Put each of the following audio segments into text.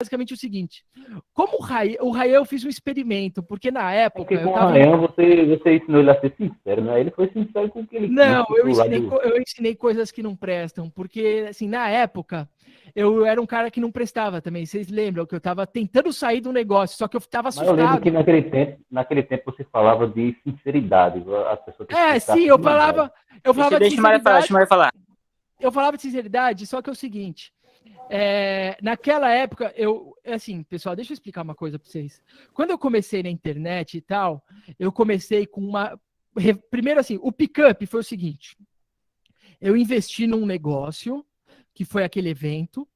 basicamente o seguinte. Como o Ryan eu fiz um experimento, porque na época... Porque com o Ryan você ensinou ele a ser sincero, né? Ele foi sincero com o que ele Não, quis. eu ensinei coisas que não prestam, porque, assim, na época, eu era um cara que não prestava também. Vocês lembram que eu tava tentando sair do negócio, só que eu tava Mas eu lembro que assustado. naquele tempo você falava de sinceridade. A pessoa tem que buscar Sim, sinceridade. eu falava de Deixa o Maria falar, sinceridade. deixa o Maria falar. Eu falava de sinceridade, só que é o seguinte. Naquela época, assim, pessoal, deixa eu explicar uma coisa para vocês. Quando eu comecei na internet e tal, eu comecei com uma. Primeiro, assim, o pick-up foi o seguinte: eu investi num negócio, que foi aquele evento,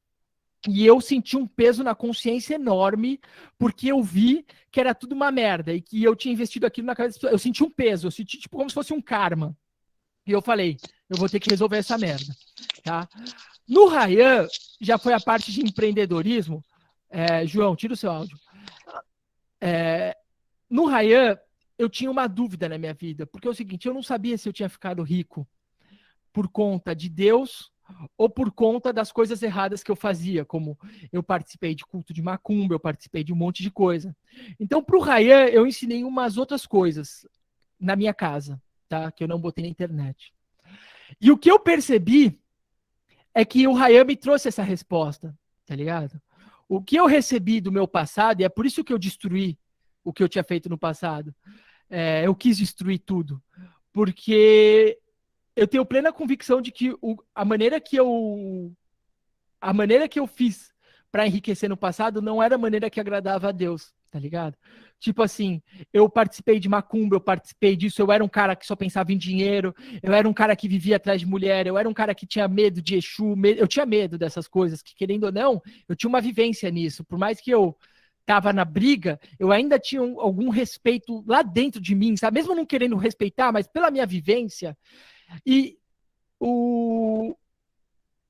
e eu senti um peso na consciência enorme, porque eu vi que era tudo uma merda, e que eu tinha investido aquilo na cabeça. Eu senti um peso, eu senti tipo como se fosse um karma. E eu falei, eu vou ter que resolver essa merda, tá? No Ryan, já foi a parte de empreendedorismo. João, tira o seu áudio. No Ryan, eu tinha uma dúvida na minha vida, porque é o seguinte, eu não sabia se eu tinha ficado rico por conta de Deus ou por conta das coisas erradas que eu fazia, como eu participei de culto de macumba, eu participei de um monte de coisa. Então, para o Ryan, eu ensinei umas outras coisas na minha casa, tá? Que eu não botei na internet. E o que eu percebi é que o Ryan me trouxe essa resposta, tá ligado? O que eu recebi do meu passado, e é por isso que eu destruí o que eu tinha feito no passado, eu quis destruir tudo, porque eu tenho plena convicção de que a maneira que eu fiz para enriquecer no passado não era a maneira que agradava a Deus, tá ligado? Tipo assim, eu participei de macumba, eu participei disso, eu era um cara que só pensava em dinheiro, eu era um cara que vivia atrás de mulher, eu era um cara que tinha medo de Exu, eu tinha medo dessas coisas, que querendo ou não, eu tinha uma vivência nisso, por mais que eu tava na briga, eu ainda tinha algum respeito lá dentro de mim, sabe? Mesmo não querendo respeitar, mas pela minha vivência. E o,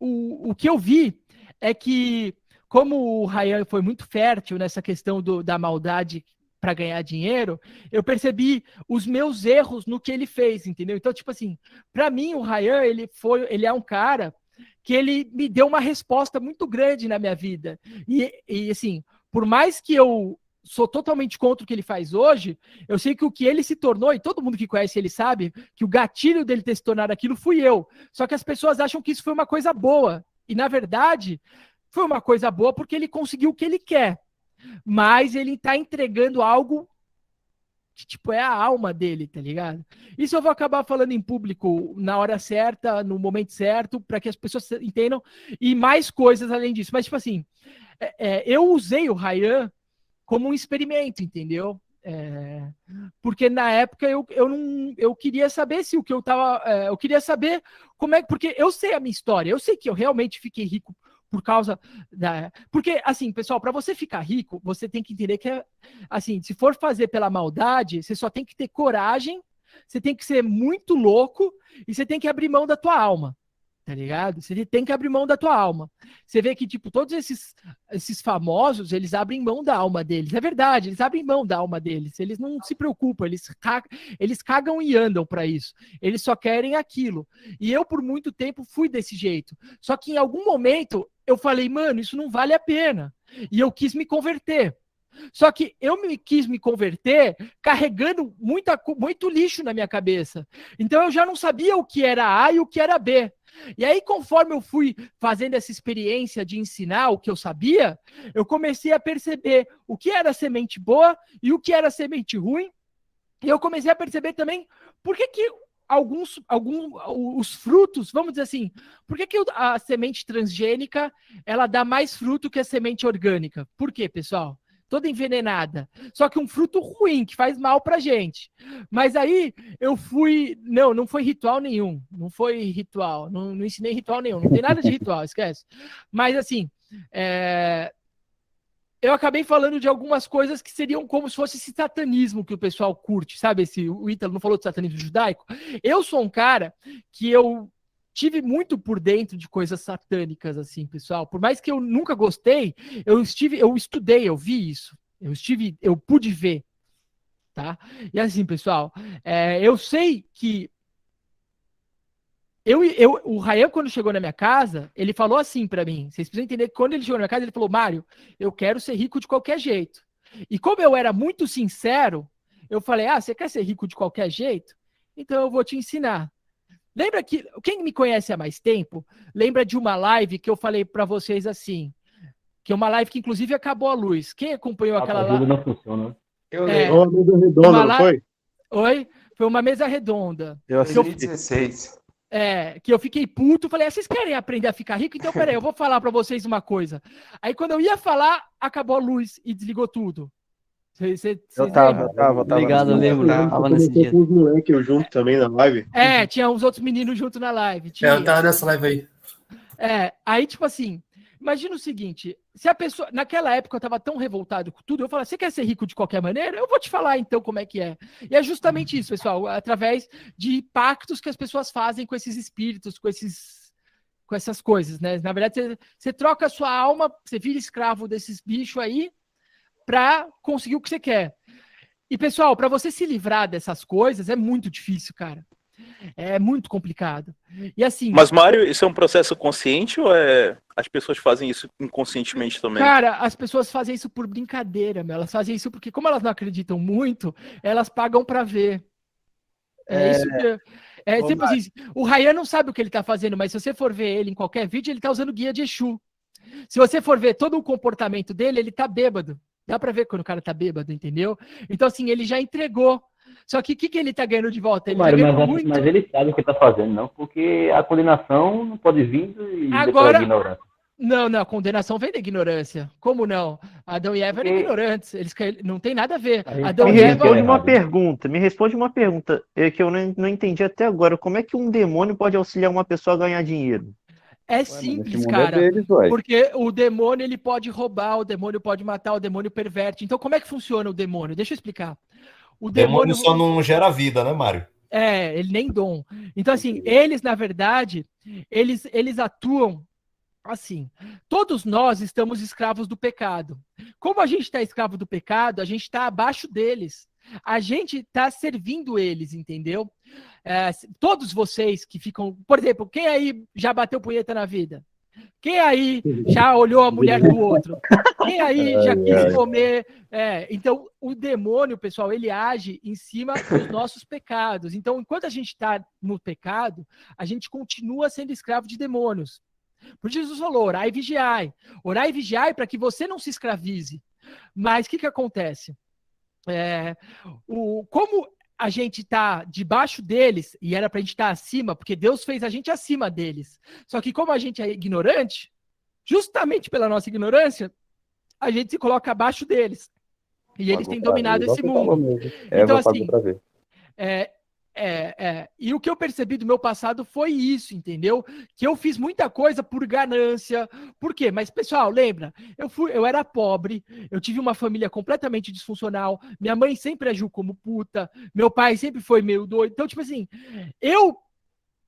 o que eu vi é que, como o Ryan foi muito fértil nessa questão da maldade para ganhar dinheiro, eu percebi os meus erros no que ele fez, entendeu? Então, tipo assim, para mim, o Ryan, ele é um cara que ele me deu uma resposta muito grande na minha vida. E assim, por mais que eu sou totalmente contra o que ele faz hoje, eu sei que o que ele se tornou, e todo mundo que conhece ele sabe, que o gatilho dele ter se tornado aquilo fui eu. Só que as pessoas acham que isso foi uma coisa boa. E, na verdade, foi uma coisa boa porque ele conseguiu o que ele quer. Mas ele está entregando algo que, tipo, é a alma dele, tá ligado? Isso eu vou acabar falando em público na hora certa, no momento certo, para que as pessoas entendam. E mais coisas além disso. Mas, tipo assim, eu usei o Ryan como um experimento, entendeu? Porque na época eu queria saber se o que eu tava. Eu queria saber como é. Porque eu sei a minha história, eu sei que eu realmente fiquei rico por causa da. Porque, assim, pessoal, para você ficar rico, você tem que entender que assim, se for fazer pela maldade, você só tem que ter coragem, você tem que ser muito louco e você tem que abrir mão da tua alma. Tá ligado? Você tem que abrir mão da tua alma. Você vê que, tipo, todos esses famosos, eles abrem mão da alma deles. É verdade, eles abrem mão da alma deles. Eles não se preocupam, eles cagam e andam para isso. Eles só querem aquilo. E eu, por muito tempo, fui desse jeito. Só que em algum momento, eu falei, mano, isso não vale a pena. E eu quis me converter. Só que eu quis me converter carregando muito lixo na minha cabeça. Então eu já não sabia o que era A e o que era B. E aí, conforme eu fui fazendo essa experiência de ensinar o que eu sabia, eu comecei a perceber o que era semente boa e o que era semente ruim. E eu comecei a perceber também por que alguns os frutos, vamos dizer assim, por que a semente transgênica ela dá mais fruto que a semente orgânica? Por quê, pessoal? Toda envenenada. Só que um fruto ruim, que faz mal pra gente. Mas aí eu fui. Não foi ritual nenhum. Não foi ritual. Não ensinei ritual nenhum. Não tem nada de ritual, esquece. Mas assim, eu acabei falando de algumas coisas que seriam como se fosse esse satanismo que o pessoal curte, sabe? O Ítalo não falou de satanismo judaico. Eu sou um cara que eu tive muito por dentro de coisas satânicas, assim, pessoal. Por mais que eu nunca gostei, eu estudei, eu vi isso. Eu pude ver, tá? E assim, pessoal, eu sei que O Rayan, quando chegou na minha casa, ele falou assim pra mim. Vocês precisam entender que quando ele chegou na minha casa, ele falou: Mário, eu quero ser rico de qualquer jeito. E como eu era muito sincero, eu falei: você quer ser rico de qualquer jeito? Então eu vou te ensinar. Lembra que, quem me conhece há mais tempo, lembra de uma live que eu falei pra vocês assim, que é uma live que inclusive acabou a luz. Quem acompanhou aquela Ajuda live? não funciona. Eu É, lembro. Uma mesa redonda, uma não foi? Oi? Foi uma mesa redonda. Eu assisti. 2016. Que eu fiquei puto, falei, vocês querem aprender a ficar rico? Então, peraí, eu vou falar pra vocês uma coisa. Aí, quando eu ia falar, acabou a luz e desligou tudo. Vocês Eu tava. Obrigado, eu lembro. Tava nesse dia. Com os moleques junto também na live. Tinha uns outros meninos junto na live. Eu tava nessa live aí. Aí, tipo assim, imagina o seguinte, se a pessoa, naquela época eu tava tão revoltado com tudo, eu falava, você quer ser rico de qualquer maneira? Eu vou te falar então como é que é. E é justamente isso, pessoal, através de pactos que as pessoas fazem com esses espíritos, com essas coisas, né? Na verdade, você troca a sua alma, você vira escravo desses bichos aí pra conseguir o que você quer. E, pessoal, para você se livrar dessas coisas é muito difícil, cara. É muito complicado. E assim. Mas, Mário, isso é um processo consciente ou as pessoas fazem isso inconscientemente também? Cara, as pessoas fazem isso por brincadeira, meu. Elas fazem isso porque, como elas não acreditam muito, elas pagam pra ver. Isso que. Tipo assim, o Rayan não sabe o que ele tá fazendo, mas se você for ver ele em qualquer vídeo, ele tá usando guia de Exu. Se você for ver todo o comportamento dele, ele tá bêbado. Dá pra ver quando o cara tá bêbado, entendeu? Então, assim, ele já entregou. Só que o que ele tá ganhando de volta? Ele Mário, tá ganhando muito. mas ele sabe o que está fazendo, não? Porque a condenação não pode vir e Agora, da ignorância. Não, a condenação vem da ignorância. Como não? Adão e Eva eram ignorantes. Eles não tem nada a ver. Adão Me e Eva. responde uma pergunta que eu não entendi até agora. Como é que um demônio pode auxiliar uma pessoa a ganhar dinheiro? É simples, cara. Porque o demônio ele pode roubar, o demônio pode matar, o demônio perverte. Então, como é que funciona o demônio? Deixa eu explicar. O demônio só não gera vida, né, Mário? Ele nem dom. Então, assim, eles, na verdade, eles atuam assim. Todos nós estamos escravos do pecado. Como a gente está escravo do pecado, a gente está abaixo deles. A gente está servindo eles, entendeu? Todos vocês que ficam... Por exemplo, quem aí já bateu punheta na vida? Quem aí já olhou a mulher do outro? Quem aí já quis comer? Então, o demônio, pessoal, ele age em cima dos nossos pecados. Então, enquanto a gente está no pecado, a gente continua sendo escravo de demônios. Por isso Jesus falou, orai e vigiai. Orai e vigiai para que você não se escravize. Mas o que acontece? Como a gente está debaixo deles, e era para a gente estar acima, porque Deus fez a gente acima deles. Só que como a gente é ignorante, justamente pela nossa ignorância, a gente se coloca abaixo deles. E eles têm dominado esse mundo. Então, assim, e o que eu percebi do meu passado foi isso, entendeu? Que eu fiz muita coisa por ganância. Por quê? Mas, pessoal, lembra? Eu era pobre, eu tive uma família completamente disfuncional, minha mãe sempre agiu como puta, meu pai sempre foi meio doido. Então, tipo assim, eu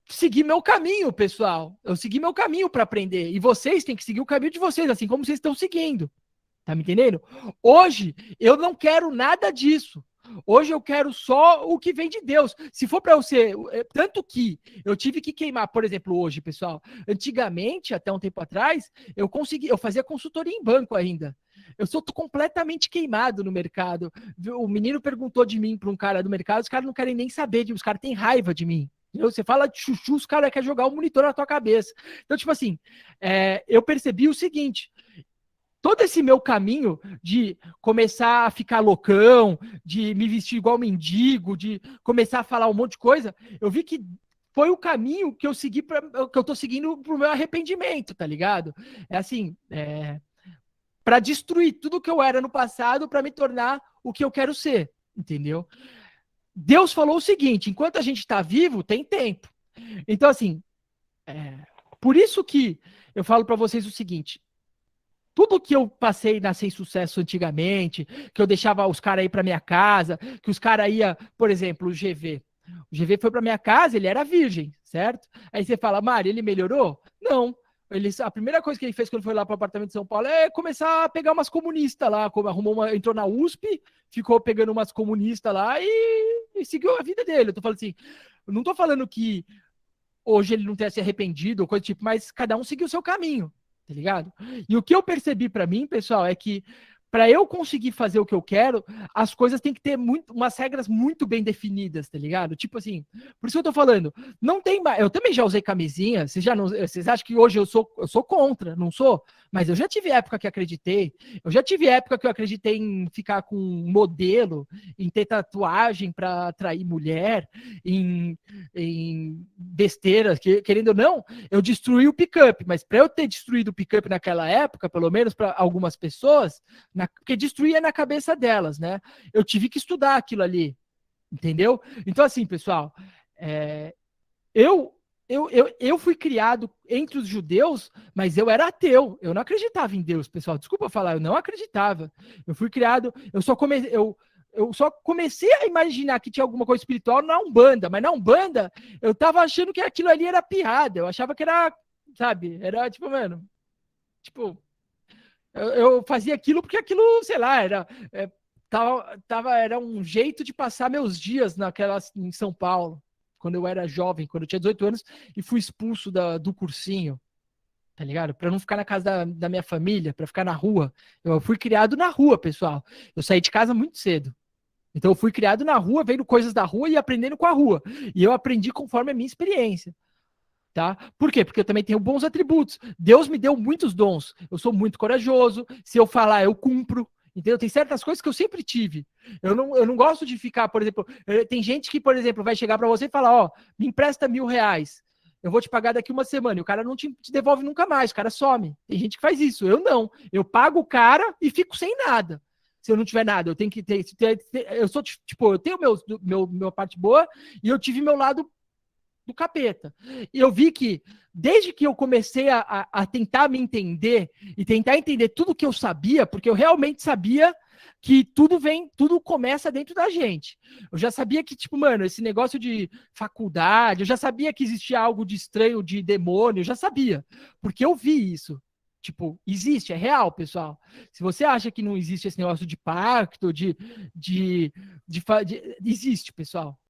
segui meu caminho, pessoal. Eu segui meu caminho para aprender. E vocês têm que seguir o caminho de vocês, assim como vocês estão seguindo. Tá me entendendo? Hoje, eu não quero nada disso. Hoje eu quero só o que vem de Deus. Se for para eu ser... Tanto que eu tive que queimar, por exemplo, hoje, pessoal. Antigamente, até um tempo atrás, eu fazia consultoria em banco ainda. Eu sou completamente queimado no mercado. O menino perguntou de mim para um cara do mercado, os caras não querem nem saber, os caras têm raiva de mim. Você fala de chuchu, os caras querem jogar o monitor na tua cabeça. Então, tipo assim, eu percebi o seguinte... Todo esse meu caminho de começar a ficar loucão, de me vestir igual mendigo, de começar a falar um monte de coisa, eu vi que foi o caminho que eu segui que eu tô seguindo pro meu arrependimento, tá ligado? Para destruir tudo que eu era no passado para me tornar o que eu quero ser, entendeu? Deus falou o seguinte, enquanto a gente está vivo, tem tempo. Então, assim, por isso que eu falo para vocês o seguinte, tudo que eu passei na Sem Sucesso antigamente, que eu deixava os caras ir para minha casa, que os caras iam, por exemplo, o GV. O GV foi para minha casa, ele era virgem, certo? Aí você fala, Mari, ele melhorou? Não. A primeira coisa que ele fez quando foi lá para o apartamento de São Paulo é começar a pegar umas comunistas lá, entrou na USP, ficou pegando umas comunistas lá e seguiu a vida dele. Eu tô falando assim, eu não tô falando que hoje ele não tenha se arrependido ou coisa do tipo, mas cada um seguiu o seu caminho, tá ligado? E o que eu percebi pra mim, pessoal, é que para eu conseguir fazer o que eu quero, as coisas têm que ter umas regras muito bem definidas, tá ligado? Tipo assim, por isso que eu tô falando, não tem mais. Eu também já usei camisinha, vocês acham que hoje eu sou contra, não sou? Mas eu já tive época que acreditei, eu já tive época que eu acreditei em ficar com modelo, em ter tatuagem para atrair mulher, em besteiras, querendo ou não, eu destruí o pick-up, mas para eu ter destruído o pick-up naquela época, pelo menos para algumas pessoas, porque destruía na cabeça delas, né? Eu tive que estudar aquilo ali, entendeu? Então, assim, pessoal, eu fui criado entre os judeus, mas eu era ateu. Eu não acreditava em Deus, pessoal. Desculpa falar, eu não acreditava. Eu fui criado, eu só comecei a imaginar que tinha alguma coisa espiritual na Umbanda, mas na Umbanda eu tava achando que aquilo ali era piada. Eu achava que era, sabe, era tipo, mano, tipo, eu fazia aquilo porque aquilo, sei lá, era um jeito de passar meus dias em São Paulo, quando eu era jovem, quando eu tinha 18 anos e fui expulso do cursinho, tá ligado? Pra não ficar na casa da minha família, pra ficar na rua. Eu fui criado na rua, pessoal. Eu saí de casa muito cedo. Então eu fui criado na rua, vendo coisas da rua e aprendendo com a rua. E eu aprendi conforme a minha experiência. Tá? Por quê? Porque eu também tenho bons atributos. Deus me deu muitos dons. Eu sou muito corajoso. Se eu falar, eu cumpro. Entendeu? Tem certas coisas que eu sempre tive. Eu não gosto de ficar, por exemplo... Tem gente que, por exemplo, vai chegar para você e falar, ó, me empresta R$1.000. Eu vou te pagar daqui uma semana. E o cara não te devolve nunca mais. O cara some. Tem gente que faz isso. Eu não. Eu pago o cara e fico sem nada. Se eu não tiver nada, eu tenho que ter... Eu sou, tipo, eu tenho minha parte boa e eu tive meu lado do capeta. E eu vi que, desde que eu comecei a tentar me entender e tentar entender tudo que eu sabia, porque eu realmente sabia que tudo começa dentro da gente. Eu já sabia que, tipo, mano, esse negócio de faculdade, eu já sabia que existia algo de estranho, de demônio, eu já sabia, porque eu vi isso. Tipo, existe, é real, pessoal. Se você acha que não existe esse negócio de pacto, existe, pessoal.